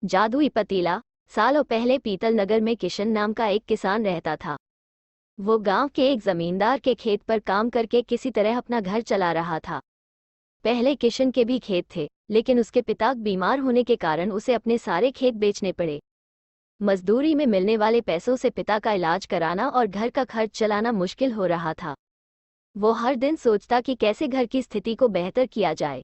जादुई पतीला। सालों पहले पीतल नगर में किशन नाम का एक किसान रहता था। वो गांव के एक जमींदार के खेत पर काम करके किसी तरह अपना घर चला रहा था। पहले किशन के भी खेत थे, लेकिन उसके पिता बीमार होने के कारण उसे अपने सारे खेत बेचने पड़े। मजदूरी में मिलने वाले पैसों से पिता का इलाज कराना और घर का खर्च चलाना मुश्किल हो रहा था। वो हर दिन सोचता कि कैसे घर की स्थिति को बेहतर किया जाए।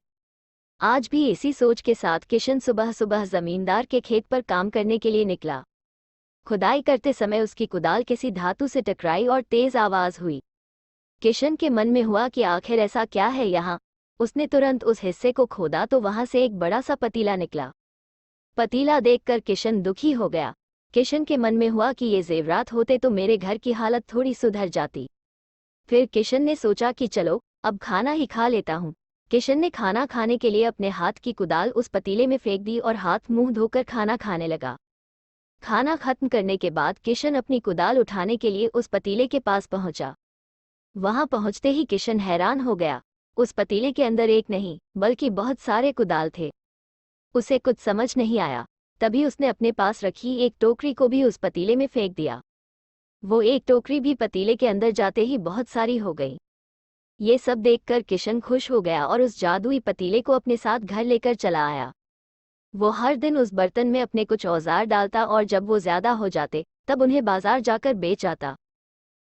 आज भी इसी सोच के साथ किशन सुबह सुबह जमींदार के खेत पर काम करने के लिए निकला। खुदाई करते समय उसकी कुदाल किसी धातु से टकराई और तेज आवाज हुई। किशन के मन में हुआ कि आखिर ऐसा क्या है यहाँ। उसने तुरंत उस हिस्से को खोदा तो वहां से एक बड़ा सा पतीला निकला। पतीला देखकर किशन दुखी हो गया। किशन के मन में हुआ कि ये जेवरात होते तो मेरे घर की हालत थोड़ी सुधर जाती। फिर किशन ने सोचा कि चलो अब खाना ही खा लेता हूँ। किशन ने खाना खाने के लिए अपने हाथ की कुदाल उस पतीले में फेंक दी और हाथ मुंह धोकर खाना खाने लगा। खाना खत्म करने के बाद किशन अपनी कुदाल उठाने के लिए उस पतीले के पास पहुंचा। वहां पहुंचते ही किशन हैरान हो गया। उस पतीले के अंदर एक नहीं बल्कि बहुत सारे कुदाल थे। उसे कुछ समझ नहीं आया। तभी उसने अपने पास रखी एक टोकरी को भी उस पतीले में फेंक दिया। वो एक टोकरी भी पतीले के अंदर जाते ही बहुत सारी हो गई। ये सब देखकर किशन खुश हो गया और उस जादुई पतीले को अपने साथ घर लेकर चला आया। वो हर दिन उस बर्तन में अपने कुछ औजार डालता और जब वो ज्यादा हो जाते तब उन्हें बाजार जाकर बेच आता।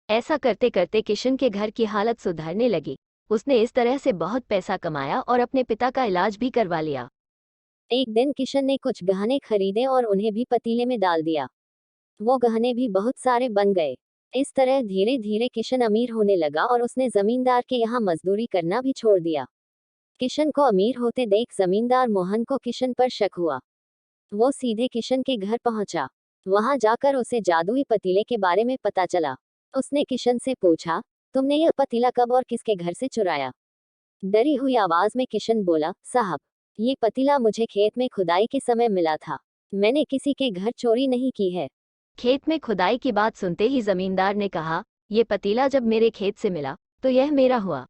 ऐसा करते करते किशन के घर की हालत सुधरने लगी। उसने इस तरह से बहुत पैसा कमाया और अपने पिता का इलाज भी करवा लिया। एक दिन किशन ने कुछ गहने खरीदे और उन्हें भी पतीले में डाल दिया। वो गहने भी बहुत सारे बन गए। इस तरह धीरे धीरे किशन अमीर होने लगा और उसने जमींदार के यहाँ मजदूरी करना भी छोड़ दिया। किशन को अमीर होते देख जमींदार मोहन को किशन पर शक हुआ। वो सीधे किशन के घर पहुंचा। वहां जाकर उसे जादुई पतीले के बारे में पता चला। उसने किशन से पूछा, तुमने यह पतीला कब और किसके घर से चुराया? डरी हुई आवाज में किशन बोला, साहब, ये पतीला मुझे खेत में खुदाई के समय मिला था। मैंने किसी के घर चोरी नहीं की है। खेत में खुदाई की बात सुनते ही जमींदार ने कहा, ये पतीला जब मेरे खेत से मिला तो यह मेरा हुआ।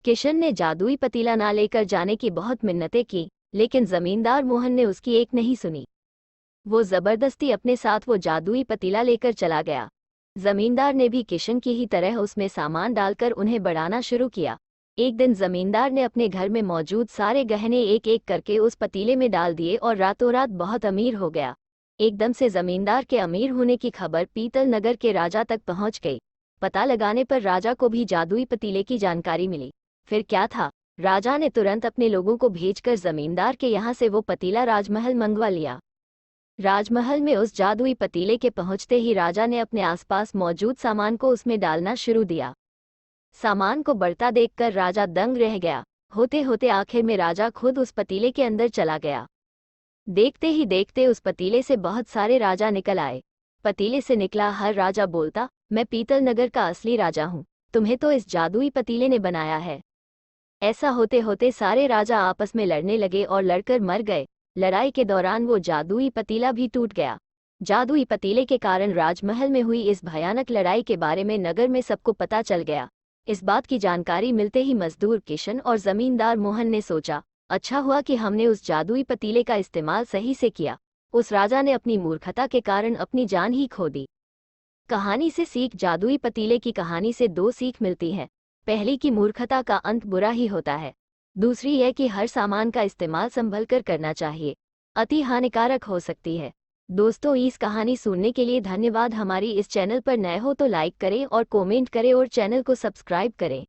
किशन ने जादुई पतीला ना लेकर जाने की बहुत मिन्नतें की, लेकिन जमींदार मोहन ने उसकी एक नहीं सुनी। वो जबरदस्ती अपने साथ वो जादुई पतीला लेकर चला गया। जमींदार ने भी किशन की ही तरह उसमें सामान डालकर उन्हें बढ़ाना शुरू किया। एक दिन जमींदार ने अपने घर में मौजूद सारे गहने एक एक करके उस पतीले में डाल दिए और रातों रात बहुत अमीर हो गया। एकदम से जमींदार के अमीर होने की खबर पीतल नगर के राजा तक पहुंच गई। पता लगाने पर राजा को भी जादुई पतीले की जानकारी मिली। फिर क्या था, राजा ने तुरंत अपने लोगों को भेजकर जमींदार के यहाँ से वो पतीला राजमहल मंगवा लिया। राजमहल में उस जादुई पतीले के पहुंचते ही राजा ने अपने आसपास मौजूद सामान को उसमें डालना शुरू दिया। सामान को बढ़ता देखकर राजा दंग रह गया। होते होते आखिर में राजा खुद उस पतीले के अंदर चला गया। देखते ही देखते उस पतीले से बहुत सारे राजा निकल आए। पतीले से निकला हर राजा बोलता, मैं पीतल नगर का असली राजा हूँ, तुम्हें तो इस जादुई पतीले ने बनाया है। ऐसा होते होते सारे राजा आपस में लड़ने लगे और लड़कर मर गए। लड़ाई के दौरान वो जादुई पतीला भी टूट गया। जादुई पतीले के कारण राजमहल में हुई इस भयानक लड़ाई के बारे में नगर में सबको पता चल गया। इस बात की जानकारी मिलते ही मजदूर किशन और जमींदार मोहन ने सोचा, अच्छा हुआ कि हमने उस जादुई पतीले का इस्तेमाल सही से किया। उस राजा ने अपनी मूर्खता के कारण अपनी जान ही खो दी। कहानी से सीख। जादुई पतीले की कहानी से दो सीख मिलती है। पहली कि मूर्खता का अंत बुरा ही होता है। दूसरी यह कि हर सामान का इस्तेमाल संभल कर करना चाहिए, अति हानिकारक हो सकती है। दोस्तों, इस कहानी सुनने के लिए धन्यवाद। हमारी इस चैनल पर नए हो तो लाइक करें और कमेंट करें और चैनल को सब्सक्राइब करें।